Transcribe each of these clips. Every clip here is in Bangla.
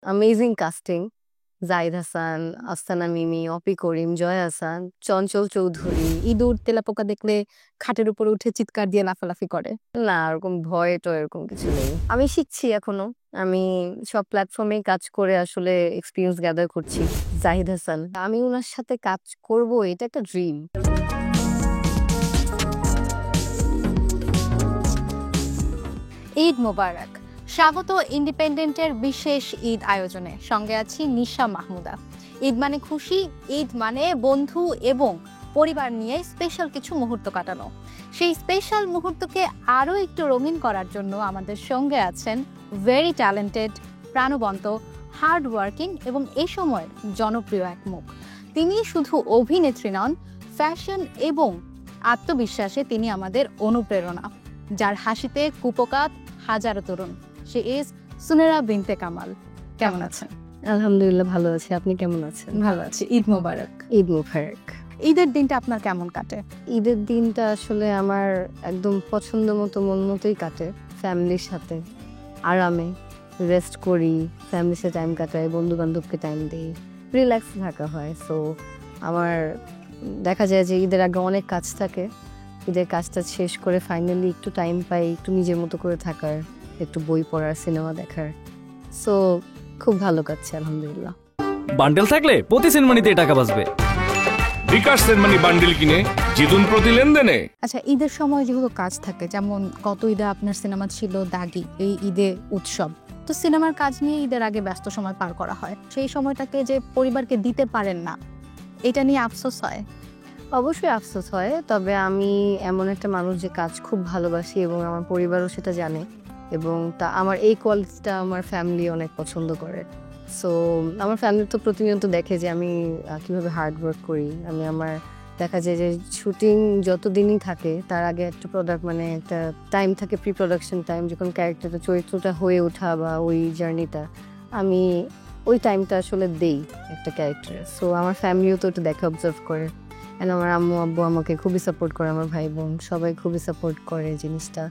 Amazing casting. জাহিদ হাসান, আস্তানা মিমি, অপি করিম, জয় হাসান, চঞ্চল চৌধুরী। ইঁদুর তেলাপোকা দেখলে খাটের উপরে উঠে চিৎকার দিয়ে লাফালাফি করে। না, ওরকম ভয় তো এরকম কিছু নেই। আমি শিখছি এখনো। আমি সব প্ল্যাটফর্মেই কাজ করে আসলে এক্সপিরিয়েন্স গ্যাদার করছি। জাহিদ হাসান, আমি ওনার সাথে কাজ করব, এটা একটা ড্রিম। ঈদ মোবারক। স্বাগত ইন্ডিপেন্ডেন্টের বিশেষ ঈদ আয়োজনে। সঙ্গে আছি নিশা মাহমুদা। ঈদ মানে খুশি, ঈদ মানে বন্ধু এবং পরিবার নিয়ে স্পেশাল কিছু মুহূর্ত কাটানো। সেই স্পেশাল মুহূর্তকে আরও একটু রঙিন করার জন্য আমাদের সঙ্গে আছেন ভেরি ট্যালেন্টেড, প্রাণবন্ত, হার্ড ওয়ার্কিং এবং এই সময়ের জনপ্রিয় এক মুখ। তিনি শুধু অভিনেত্রী নন, ফ্যাশন এবং আত্মবিশ্বাসে তিনি আমাদের অনুপ্রেরণা, যার হাসিতে কুপোকাত হাজারো তরুণ। সে ইজ সুনেরা বিনতে কামাল। কেমন আছেন? আলহামদুলিল্লাহ ভালো আছি। আপনি কেমন আছেন? ভালো আছি। ঈদ মোবারক। ঈদ মুবারক। ঈদের দিনটা আপনার কেমন কাটে? ঈদের দিনটা আসলে আমার একদম পছন্দ মতো মন মতোই কাটে। ফ্যামিলির সাথে আরামে রেস্ট করি, ফ্যামিলির সাথে টাইম কাটাই, বন্ধু বান্ধবকে টাইম দিই, রিল্যাক্স থাকা হয়। সো আমার দেখা যায় যে ঈদের আগে অনেক কাজ থাকে, ঈদের কাজটা শেষ করে ফাইনালি একটু টাইম পাই একটু নিজের মতো করে থাকার, একটু বই পড়ার, সিনেমা দেখার। সো খুব ভালো কাটছে আলহামদুলিল্লাহ। বান্ডেল থাকলে প্রতি সেনমানিতে টাকা বাঁচবে। বিকাশ সেনমানি বান্ডেল কিনে জিতুন প্রতি লেনদেনে। আচ্ছা, ঈদের সময় যেগুলো কাজ থাকে, যেমন গত ঈদে আপনার সিনেমা ছিল দাগি, এই ঈদে উৎসব, তো সিনেমার কাজ নিয়ে ঈদের আগে ব্যস্ত সময় পার করা হয়। সেই সময়টাকে যে পরিবারকে দিতে পারেন না, এটা নিয়ে আফসোস হয়? অবশ্যই আফসোস হয়, তবে আমি এমন একটা মানুষ যে কাজ খুব ভালোবাসি এবং আমার পরিবারও সেটা জানে, এবং তা আমার এই কোয়ালিটিটা আমার ফ্যামিলি অনেক পছন্দ করে। সো আমার ফ্যামিলি তো প্রতিনিয়ত দেখে যে আমি কীভাবে হার্ড ওয়ার্ক করি। আমি আমার দেখা যায় যে শুটিং যতদিনই থাকে তার আগে একটা প্রোডাক্ট মানে একটা টাইম থাকে, প্রি প্রোডাকশন টাইম, যখন ক্যারেক্টারটা চরিত্রটা হয়ে ওঠা বা ওই জার্নিটা, আমি ওই টাইমটা আসলে দেই একটা ক্যারেক্টারে। সো আমার ফ্যামিলিও তো একটু দেখে, অবজার্ভ করে। আমার আম্মু আব্বু আমাকে খুবই সাপোর্ট করে, আমার ভাই বোন সবাই খুবই সাপোর্ট করে জিনিসটা।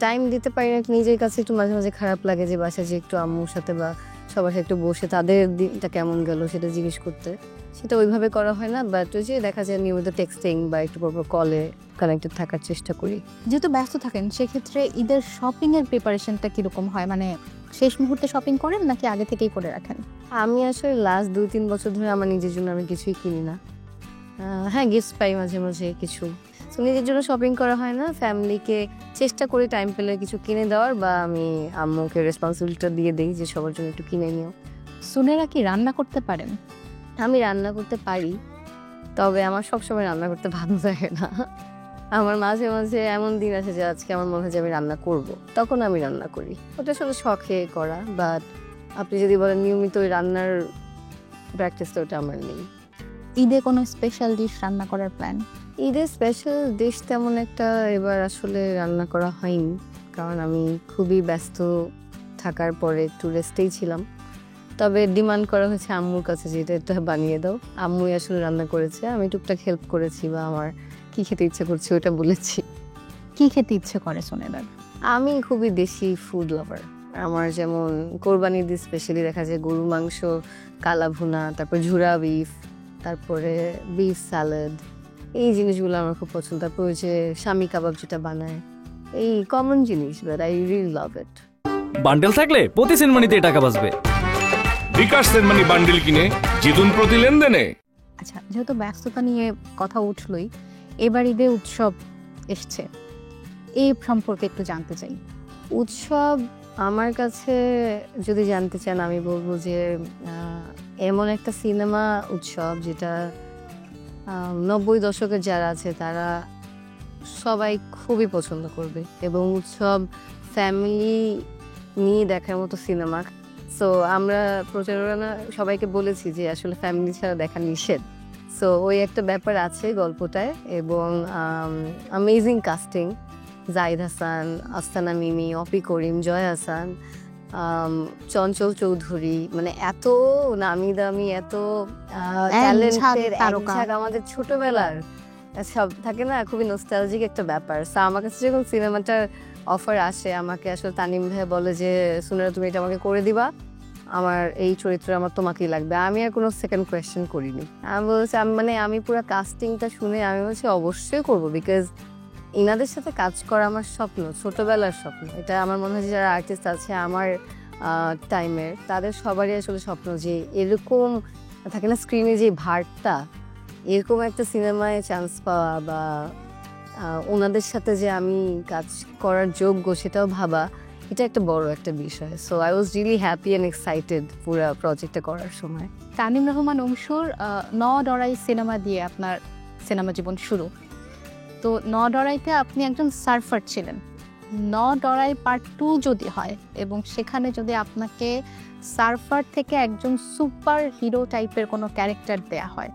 টাইম দিতে পারি না নিজের কাছে, একটু মাঝে মাঝে খারাপ লাগে যে বাসায় যে একটু আম্মুর সাথে বা সবার সাথে একটু বসে তাদের দিনটা কেমন গেল সেটা জিজ্ঞেস করতে, সেটা ওইভাবে করা হয় না। বাট ওই যে দেখা যায় নিয়মিত টেক্সটিং বা একটু পর কলে কানেক্টেড থাকার চেষ্টা করি। যেহেতু ব্যস্ত থাকেন, সেক্ষেত্রে ঈদের শপিং এর প্রিপারেশনটা কিরকম হয়? মানে শেষ মুহূর্তে শপিং করেন নাকি আগে থেকেই করে রাখেন? আমি আসলে লাস্ট 2-3 বছর ধরে আমার নিজের জন্য আমি কিছুই কিনি না। হ্যাঁ, গিফট পাই মাঝে মাঝে কিছু। তো নিজের জন্য শপিং করা হয় না। ফ্যামিলিকে চেষ্টা করি টাইম পেলে কিছু কিনে দেওয়ার, বা আমি আম্মুকে রেসপন্সিবিলিটিটা দিয়ে দিই যে সবার জন্য একটু কিনে নিও। সুনেরা কি রান্না করতে পারেন? আমি রান্না করতে পারি, তবে আমার সবসময় রান্না করতে ভালো লাগে না। আমার মাঝে মাঝে এমন দিন আসে যে আজকে আমার মনে হয় যে আমি রান্না করব, তখন আমি রান্না করি। ওটা আসলে শখে করা, বাট আপনি যদি বলেন নিয়মিত ওই রান্নার প্র্যাকটিসটা, ওটা আমার নেই। ঈদে কোনো স্পেশাল ডিশ রান্না করার প্ল্যান? ঈদে স্পেশাল ডিশ তেমন একটা এবার আসলে রান্না করা হয়নি, কারণ আমি খুবই ব্যস্ত থাকার পরে একটু রেস্টেই ছিলাম। তবে ডিমান্ড করা হয়েছে আম্মুর কাছে যে এটা বানিয়ে দাও। আম্মুই আসলে রান্না করেছে, আমি টুকটাক হেল্প করেছি বা আমার কি খেতে ইচ্ছে করছে ওটা বলেছি। কি খেতে ইচ্ছে করে সোনেরার? আমি খুবই দেশি ফুড লাভার। আমার যেমন কোরবানি ঈদে স্পেশালি দেখা যায় গরু মাংস, কালা ভুনা, তারপর ঝুরা বিফ, তারপরে বিফ স্যালাড, এই জিনিসগুলো আমার খুব পছন্দ। তারপর ওই যে শামি কাবাব যেটা বানায়, এই কমন জিনিস, but I really love it. Bundle থাকলে প্রতি সেনমানিতে টাকা বাঁচবে। বিকাশ সেনমানি বান্ডেল কিনে জিতুন প্রতি লেনদেনে। আচ্ছা, যেহেতু ব্যস্ততা নিয়ে কথা উঠলই, এবার ঈদে উৎসব এসছে, এই সম্পর্কে একটু জানতে চাই। উৎসব আমার কাছে যদি জানতে চান, আমি বলবো যে এমন একটা সিনেমা উৎসব যেটা 90 দশকের যারা আছে তারা সবাই খুবই পছন্দ করবে, এবং উৎসব ফ্যামিলি নিয়ে দেখার মতো সিনেমা। সো আমরা প্রচারণা সবাইকে বলেছি যে আসলে ফ্যামিলি ছাড়া দেখা নিষেধ। সো ওই একটা ব্যাপার আছে গল্পটায়, এবং অ্যামেজিং কাস্টিং। জাহিদ হাসান, আস্তানা মিমি, অপি করিম, জয় হাসান, চঞ্চল চৌধুরী, মানে এত নামি দামি, এত ট্যালেন্টেড, আমাদের ছোটবেলার সব থাকে না, খুবই নস্টালজিক একটা ব্যাপার। সো আমার কাছে যখন সিনেমাটার অফার আসে, আমাকে আসলে তানিম ভাই বলে যে সুনেরা তুমি এটা আমাকে করে দিবা, আমার এই চরিত্রে আমার তোমাকেই লাগবে, আমি আর কোনো সেকেন্ড কোয়েশ্চেন করিনি। আমি বলেছি আমি পুরো কাস্টিংটা শুনে আমি বলছি অবশ্যই করবো, বিকজ ইনাদের সাথে কাজ করা আমার স্বপ্ন, ছোটবেলার স্বপ্ন। এটা আমার মনে হয় যে যারা আর্টিস্ট আছে আমার টাইমের, তাদের সবারই আসলে স্বপ্ন যে এরকম থাকে না স্ক্রিনে যে ভারটা, এরকম একটা সিনেমায় চান্স পাওয়া বা ওনাদের সাথে যে আমি কাজ করার যোগ্য সেটাও ভাবা, এটা একটা বড় একটা বিষয়। So I was really happy and excited পুরো প্রজেক্টটা করার সময়। তামিম রহমান অংশুর ন ডরাই সিনেমা দিয়ে আপনার সিনেমা জীবন শুরু। তো ন ডরাইতে আপনি একজন সার্ফার ছিলেন। ন ডরাই পার্ট 2 যদি হয় এবং সেখানে যদি আপনাকে সার্ফার থেকে একজন সুপার হিরো টাইপের কোনো ক্যারেক্টার দেয়া হয়,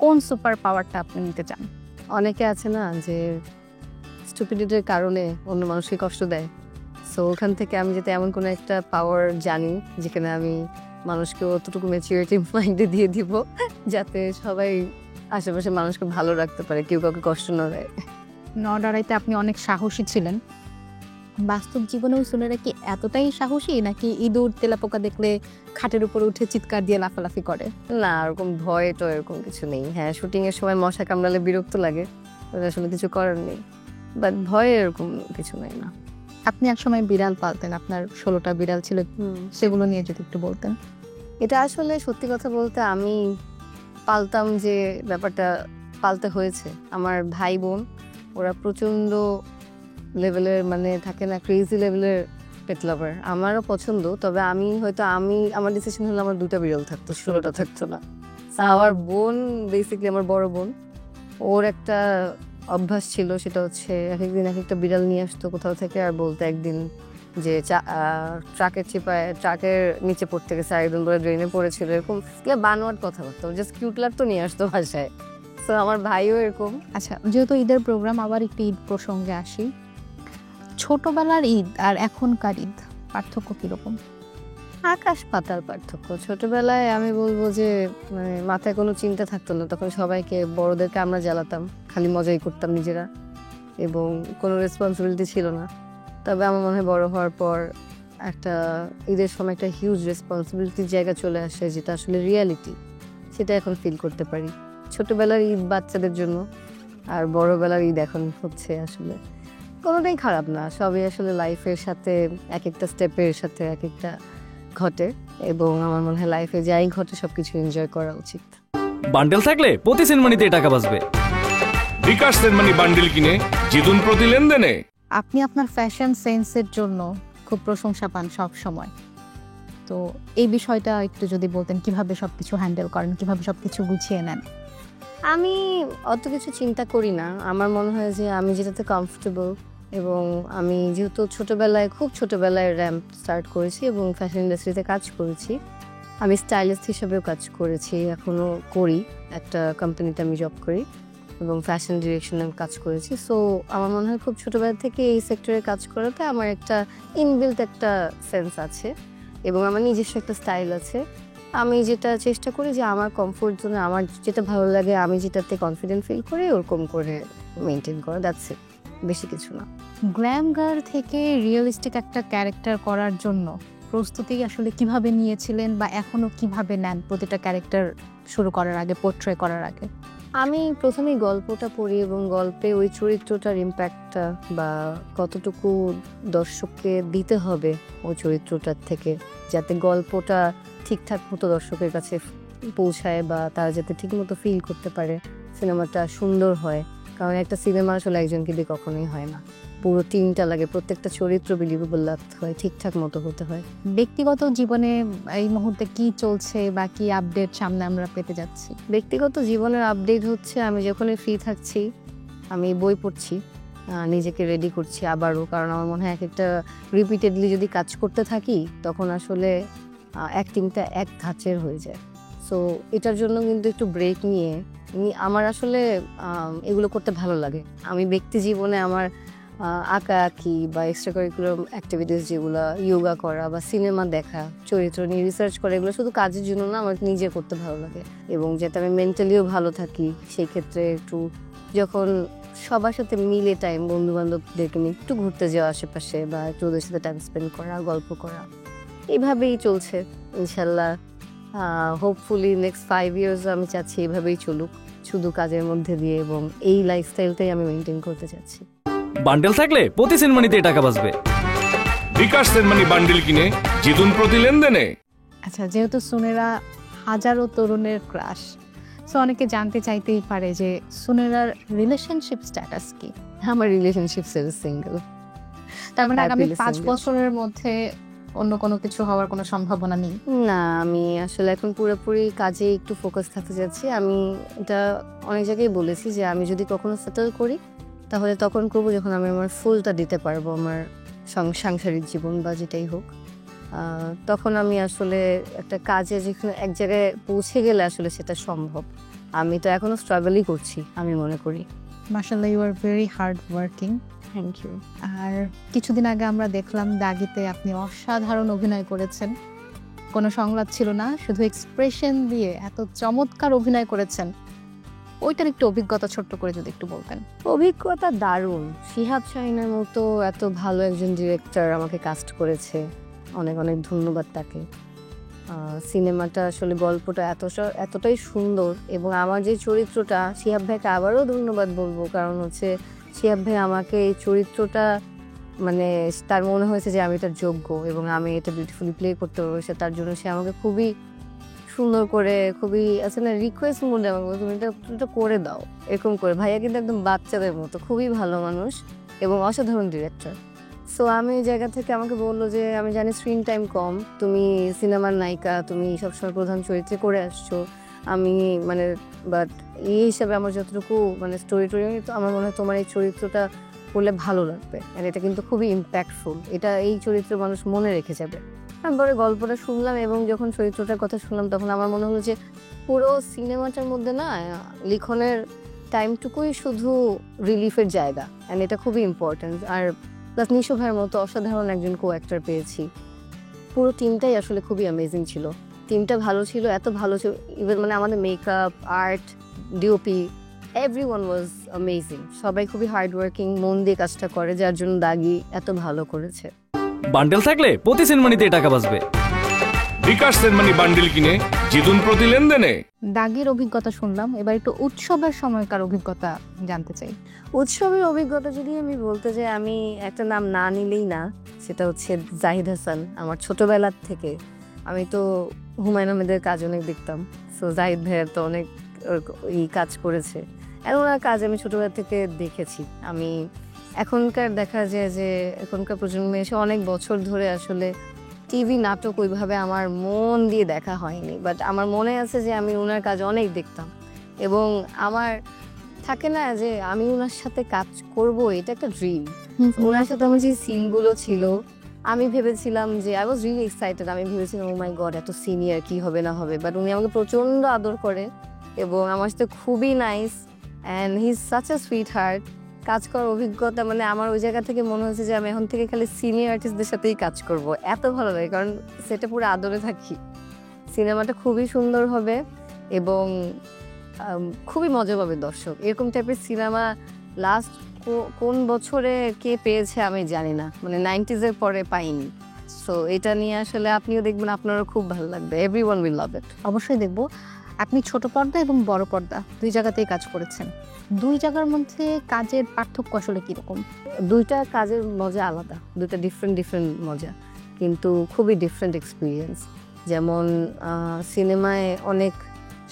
কোন সুপার পাওয়ারটা আপনি নিতে চান? অনেকে আছে না যে স্টুপিডিটির কারণে অন্য মানুষকে কষ্ট দেয়, সো ওখান থেকে আমি যাতে এমন কোনো একটা পাওয়ার জানি যেখানে আমি মানুষকে অতটুকু ম্যাচিউরিটি মাইন্ডে দিয়ে দিব যাতে সবাই আশেপাশে মানুষকে ভালো রাখতে পারে, কেউ কাউকে কষ্ট না দেয়। ন ডরাইতে আপনি অনেক সাহসী ছিলেন। বাস্তব জীবনেও ছেলেরা কি এতটাই সাহসী, নাকি ইঁদুর তেলাপোকা দেখলে খাটের উপরে উঠে চিৎকার দিয়ে লাফালাফি করে? না, ওরকম ভয় তো এরকম কিছু নেই। হ্যাঁ, শুটিং এর সময় মশা কামড়ালে বিরক্ত লাগে, ওটা আসলে কিছু করার নেই, বাট ভয় এরকম কিছু নেই না। আপনি একসময় বিড়াল পালতেন, আপনার 16টা বিড়াল ছিল, সেগুলো নিয়ে যদি একটু বলতেন। এটা আসলে সত্যি কথা বলতে আমি পালতাম যে ব্যাপারটা পালতে হয়েছে। আমার ভাই বোন ওরা প্রচণ্ড লেভেলের, মানে থাকে না ক্রেজি লেভেলের পেট লাভার। আমারও পছন্দ, তবে আমার ডিসিশন হলো আমার 2টা বিড়াল থাকতো, 16টা থাকতো না। আমার বোন বেসিক্যালি আমার বড় বোন, ওর একটা অভ্যাস ছিল, সেটা হচ্ছে এক একদিন এক একটা বিড়াল নিয়ে আসতো কোথাও থেকে, আর বলতো একদিন যে ট্রাকের নিচে পড়তে গেছে, আরেকদিন বলে ড্রেনে পড়েছিল, এরকম বানোয়ার কথাবার্তা, জাস্ট কিউট লাগতো, নিয়ে আসতো ভাষায়। তো আমার ভাইও এরকম। আচ্ছা, যেহেতু ঈদের প্রোগ্রাম, আবার একটু ঈদ প্রসঙ্গে আসি। ছোটবেলার ঈদ আর এখনকার ঈদ পার্থক্য কিরকম? আকাশ পাতাল পার্থক্য। ছোটবেলায় আমি বলবো যে মানে মাথায় কোনো চিন্তা থাকতো না, তখন সবাইকে বড়দেরকে আমরা জ্বালাতাম, খালি মজাই করতাম নিজেরা, এবং কোনো রেসপন্সিবিলিটি ছিল না। তবে আমার মনে হয় বড় হওয়ার পর একটা ঈদের সময় একটা হিউজ রেসপন্সিবিলিটির জায়গা চলে আসে, যেটা আসলে রিয়ালিটি, সেটা এখন ফিল করতে পারি। ছোটবেলার ঈদ বাচ্চাদের জন্য, আর বড়বেলার ঈদ এখন হচ্ছে আসলে কোনোটাই খারাপ না, সবই আসলে লাইফের সাথে এক একটা স্টেপের সাথে এক একটা ঘটে, এবং আমার মনে হয় লাইফে যাই ঘটে সবকিছু এনজয় করা উচিত। বান্ডেল থাকলে প্রতি সেনমানিতে টাকা বাঁচবে। বিকাশ সেনমানি বান্ডেল কিনে জিতুন প্রতি লেনদেনে। আপনি আপনার ফ্যাশন সেন্সের জন্য খুব প্রশংসা পান সব সময়। তো এই বিষয়টা একটু যদি বলতেন, কিভাবে সবকিছু হ্যান্ডেল করেন, কিভাবে সবকিছু গুছিয়ে নেন? আমি অত কিছু চিন্তা করি না। আমার মনে হয় যে আমি যেটাতে কমফোর্টেবল, এবং আমি যেহেতু খুব ছোটবেলায় র্যাম্প স্টার্ট করেছি এবং ফ্যাশন ইন্ডাস্ট্রিতে কাজ করেছি, আমি স্টাইলিস্ট হিসেবেও কাজ করেছি, এখনও করি, একটা কোম্পানিতে আমি জব করি এবং ফ্যাশন ডিরেকশনে কাজ করেছি। সো আমার মনে হয় খুব ছোটবেলা থেকে এই সেক্টরে কাজ করাতে আমার একটা ইনবিল্ট একটা সেন্স আছে, এবং আমার নিজস্ব একটা স্টাইল আছে। আমি যেটা চেষ্টা করি যে আমার কমফোর্ট জোনে আমার যেটা ভালো লাগে, আমি যেটাতে কনফিডেন্ট ফিল করি, ওরকম করে মেনটেন করা, দ্যাটস ইট, বেশি কিছু না। গ্ল্যাম গার্ল থেকে রিয়েলিস্টিক একটা ক্যারেক্টার করার জন্য প্রস্তুতি আসলে কিভাবে নিয়েছিলেন, বা এখনো কিভাবে নেন প্রতিটা ক্যারেক্টার শুরু করার আগে, পোর্ট্রে করার আগে? আমি প্রথমেই গল্পটা পড়ি এবং গল্পে ওই চরিত্রটার ইম্প্যাক্টটা বা কতটুকু দর্শককে দিতে হবে ওই চরিত্রটার থেকে, যাতে গল্পটা ঠিকঠাক মতো দর্শকের কাছে পৌঁছায় বা তারা যাতে ঠিক মতো ফিল করতে পারে, সিনেমাটা সুন্দর হয়। কারণ একটা সিনেমা আসলে একজনকে দিয়ে কখনোই হয় না, পুরো টিমটা লাগে, প্রত্যেকটা চরিত্র বিলিভেবল লাগতে হয়, ঠিকঠাক মতো হতে হয়। ব্যক্তিগত জীবনে এই মুহূর্তে কি চলছে বা কি আপডেট সামনে আমরা পেতে যাচ্ছি? ব্যক্তিগত জীবনের আপডেট হচ্ছে আমি যখনই ফ্রি থাকছি আমি বই পড়ছি, নিজেকে রেডি করছি আবারও, কারণ আমার মনে হয় এক একটা রিপিটেডলি যদি কাজ করতে থাকি তখন আসলে অ্যাক্টিংটা এক ধাঁচের হয়ে যায়। সো এটার জন্য কিন্তু একটু ব্রেক নিয়ে আমার আসলে এগুলো করতে ভালো লাগে। আমি ব্যক্তি জীবনে আমার আঁকা আঁকি বা এক্সট্রা কারিকুলাম অ্যাক্টিভিটিস যেগুলো, যোগা করা বা সিনেমা দেখা, চরিত্র নিয়ে রিসার্চ করা, এগুলো শুধু কাজের জন্য না, আমার নিজে করতে ভালো লাগে, এবং যাতে আমি মেন্টালিও ভালো থাকি। সেই ক্ষেত্রে একটু যখন সবার সাথে মিলে টাইম, বন্ধু বান্ধবদেরকে নিয়ে একটু ঘুরতে যাওয়া আশেপাশে, বা একটু ওদের সাথে টাইম স্পেন্ড করা, গল্প করা, এইভাবেই চলছে ইনশাল্লাহ। হোপফুলি নেক্সট 5 ইয়ার্স আমি চাচ্ছি এইভাবেই চলুক, শুধু কাজের মধ্যে দিয়ে, এবং এই লাইফস্টাইলটাই আমি মেনটেন করতে চাচ্ছি। বান্ডেল থাকলে প্রতি সেনমানিতে টাকা বাঁচবে। বিকাশ সেনমানি বান্ডিল কিনে জিতুন প্রতি লেনদেনে। আচ্ছা, যেহেতু সুনেরা হাজারো তরুণের ক্রাশ, সো অনেকে জানতে চাইতেই পারে যে সুনেরার রিলেশনশিপ স্ট্যাটাস কি। আমার রিলেশনশিপ সিঙ্গেল। তার মানে আগামী Happily 5 single. বছরের মধ্যে অন্য কোনো কিছু হওয়ার কোনো সম্ভাবনা নেই? না, আমি আসলে এখন পুরোপুরি কাজে একটু ফোকাস থাকতে যাচ্ছি। আমি এটা অনেক জায়গায় বলেছি যে আমি যদি কখনো সেটেল করি তাহলে তখন করবো যখন আমি আমার ফুলটা দিতে পারবো আমার সাংসারিক জীবন বা যেটাই হোক। তখন আমি আসলে একটা কাজে যেখানে এক জায়গায় পৌঁছে গেলে আসলে সেটা সম্ভব। আমি তো এখনো স্ট্রাগলই করছি আমি মনে করি। মাশাআল্লাহ, you are very hard working. Thank you. আর কিছুদিন আগে আমরা দেখলাম দাগিতে আপনি অসাধারণ অভিনয় করেছেন। কোনো সংলাপ ছিল না, শুধু এক্সপ্রেশন দিয়ে এত চমৎকার অভিনয় করেছেন। ওইটার একটু অভিজ্ঞতা ছোট্ট করে যদি একটু বলতেন। অভিজ্ঞতা দারুণ। শিহাব শাহিনের মতো এত ভালো একজন ডিরেক্টর আমাকে কাস্ট করেছে, অনেক অনেক ধন্যবাদ তাকে। সিনেমাটা আসলে গল্পটা এতটাই সুন্দর, এবং আমার যে চরিত্রটা, শিহাব ভাইকে আবারও ধন্যবাদ বলবো, কারণ হচ্ছে শিহাব ভাই আমাকে এই চরিত্রটা মানে তার মনে হয়েছে যে আমি তার যোগ্য এবং আমি এটা বিউটিফুলি প্লে করতে পারবো, সে তার জন্য সে আমাকে খুবই সুন্দর করে, খুবই আসলে রিকোয়েস্ট মনে আমাকে তুমি এটা করে দাও এরকম করে। ভাইয়া কিন্তু একদম বাচ্চাদের মতো, খুবই ভালো মানুষ এবং অসাধারণ ডিরেক্টর। সো আমি এই জায়গা থেকে আমাকে বললো যে আমি জানি স্ক্রিন টাইম কম, তুমি সিনেমার নায়িকা, তুমি সবসময় প্রধান চরিত্রে করে আসছো, আমি মানে বাট এই হিসাবে আমার যতটুকু মানে স্টোরি তো আমার মনে হয় তোমার এই চরিত্রটা করলে ভালো লাগবে, আর এটা কিন্তু খুবই ইম্প্যাক্টফুল, এটা এই চরিত্র মানুষ মনে রেখে যাবে। তারপরে গল্পটা শুনলাম এবং যখন চরিত্রটার কথা শুনলাম তখন আমার মনে হলো যে পুরো সিনেমাটার মধ্যে না লিখনের টাইমটুকুই শুধু রিলিফের জায়গা, অ্যান্ড এটা খুবই ইম্পর্টেন্ট। আর প্লাস নিশো ভাইয়ের মতো অসাধারণ একজন কো অ্যাক্টর পেয়েছি। পুরো টিমটাই আসলে খুবই অ্যামেজিং ছিল, টিমটা ভালো ছিল, এত ভালো ছিল, ইভেন মানে আমাদের makeup, art, DOP, everyone was amazing. সবাই খুবই হার্ড ওয়ার্কিং, মন দিয়ে কাজটা করে, যার জন্য দাগি এত ভালো করেছে। বান্ডেল থাকলে প্রতি সেনমানিতে টাকা বাঁচবে। বিকাশ সেনমানি বান্ডিল কিনে জিতুন প্রতি লেনদেনে। দাগের অভিজ্ঞতা শুনলাম, এবার একটু উৎসবের সময়কার অভিজ্ঞতা জানতে চাই। উৎসবের অভিজ্ঞতা যদি আমি বলতে যাই, আমি একটা নাম না নিলেই না, সেটা হচ্ছে জাহিদ হাসান। আমার ছোটবেলার থেকে আমি তো হুমায়ুন আহমেদের কাজ অনেক দেখতাম, সো জাহিদ ভাইয়ের তো অনেক এই কাজ করেছে, এমন কাজ আমি ছোটবেলা থেকে দেখেছি। আমি এখনকার দেখা যায় যে এখনকার প্রজন্মে এসে অনেক বছর ধরে আসলে টিভি নাটক ওইভাবে আমার মন দিয়ে দেখা হয়নি, বাট আমার মনে আছে যে আমি ওনার কাজ অনেক দেখতাম, এবং আমার থাকে না যে আমি ওনার সাথে কাজ করব, এটা একটা ড্রিম। ওনার সাথে আমার যে সিনগুলো ছিল আমি ভেবেছিলাম যে আই ওয়াজ রিয়েলি এক্সাইটেড, আমি ভেবেছিলাম ও মাই গড এত সিনিয়র কি হবে না হবে, বাট উনি আমাকে প্রচণ্ড আদর করে এবং আমার সাথে খুবই nice, and he is such a sweet heart. কাজ করার অভিজ্ঞতা মানে আমার ওই জায়গা থেকে মনে হচ্ছে যে আমি এখন থেকে খালি সিনিয়র আর্টিস্টদের সাথেই কাজ করব, এত ভালো লাগে, কারণ সেটা পুরো আদরে থাকি। সিনেমাটা খুবই সুন্দর হবে এবং খুবই মজা পাবে দর্শক। এরকম টাইপের সিনেমা লাস্ট কোন বছরে কে পেয়েছে আমি জানি না, মানে 90s পরে পাইনি। সো এটা নিয়ে আসলে আপনিও দেখবেন, আপনারও খুব ভালো লাগবে, এভরিওয়ান উইল লাভ ইট। অবশ্যই দেখব। আপনি ছোট পর্দা এবং বড় পর্দা দুই জায়গাতেই কাজ করেছেন, দুই জায়গার মধ্যে কাজের পার্থক্য আসলে কিরকম? দুইটা কাজের মজা আলাদা, দুইটা ডিফারেন্ট মজা, কিন্তু খুবই ডিফারেন্ট এক্সপিরিয়েন্স। যেমন সিনেমায় অনেক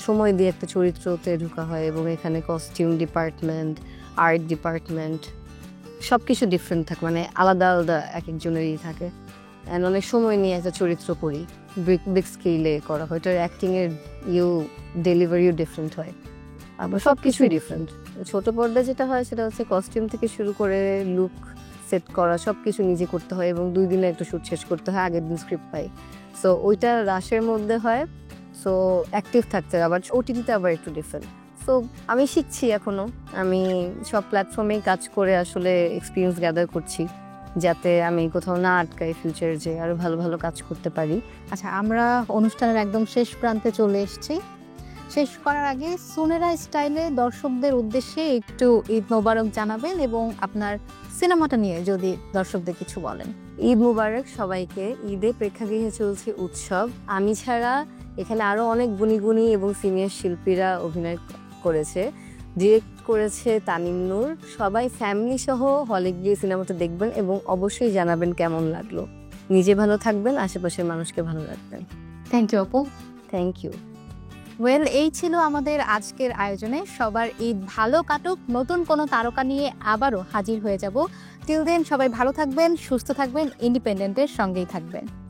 সময় দিয়ে একটা চরিত্রতে ঢোকা হয় এবং এখানে কস্টিউম ডিপার্টমেন্ট, আর্ট ডিপার্টমেন্ট সব কিছু ডিফারেন্ট থাকে, মানে আলাদা আলাদা এক একজনেরই থাকে, অ্যান্ড অনেক সময় নিয়ে একটা চরিত্র করি, বিগ স্কেলে করা হয়, এটার অ্যাক্টিংয়ের ডেলিভারিও ডিফারেন্ট হয়, আবার সব কিছুই ডিফারেন্ট। ছোট পর্দায় যেটা হয় সেটা হচ্ছে কস্টিউম থেকে শুরু করে লুক সেট করা সব কিছু নিজে করতে হয় এবং 2 দিনে একটা শ্যুট শেষ করতে হয়, আগের দিন স্ক্রিপ্ট পাই। সো ওইটা রাশের মধ্যে হয়, সো অ্যাক্টিভ থাকতে হয়। আবার ওটিটিতে আবার একটু ডিফারেন্ট। সো আমি শিখছি এখনও, আমি সব প্ল্যাটফর্মেই কাজ করে আসলে এক্সপিরিয়েন্স গ্যাদার করছি, যাতে আমি কোথাও না আটকাই, ফিউচারে যে আরও ভালো ভালো কাজ করতে পারি। আচ্ছা, আমরা অনুষ্ঠানের একদম শেষ প্রান্তে চলে এসেছি। শেষ করার আগে সুনেরা স্টাইলে দর্শকদের উদ্দেশ্যে একটু ঈদ মোবারক জানাবেন এবং আপনার সিনেমাটা নিয়ে যদি দর্শকদের কিছু বলেন। ঈদ মুবারক সবাইকে। ঈদে প্রেক্ষাগৃহে চলছে উৎসব। আমি ছাড়া এখানে আরো অনেক গুণী গুণী এবং সিনিয়র শিল্পীরা অভিনয় করেছে। ডিরেক্ট করেছে তানিম নূর। সবাই ফ্যামিলি সহ হলে গিয়ে সিনেমাটা দেখবেন এবং অবশ্যই জানাবেন কেমন লাগলো। নিজে ভালো থাকবেন, আশেপাশের মানুষকে ভালো রাখবেন। থ্যাংক ইউ আপু। Thank you. ওয়েল, এই ছিল আমাদের আজকের আয়োজনে। সবার ঈদ ভালো কাটুক। নতুন কোনো তারকা নিয়ে আবারও হাজির হয়ে যাব। টিল দেন সবাই ভালো থাকবেন, সুস্থ থাকবেন, ইন্ডিপেন্ডেন্টের সঙ্গেই থাকবেন।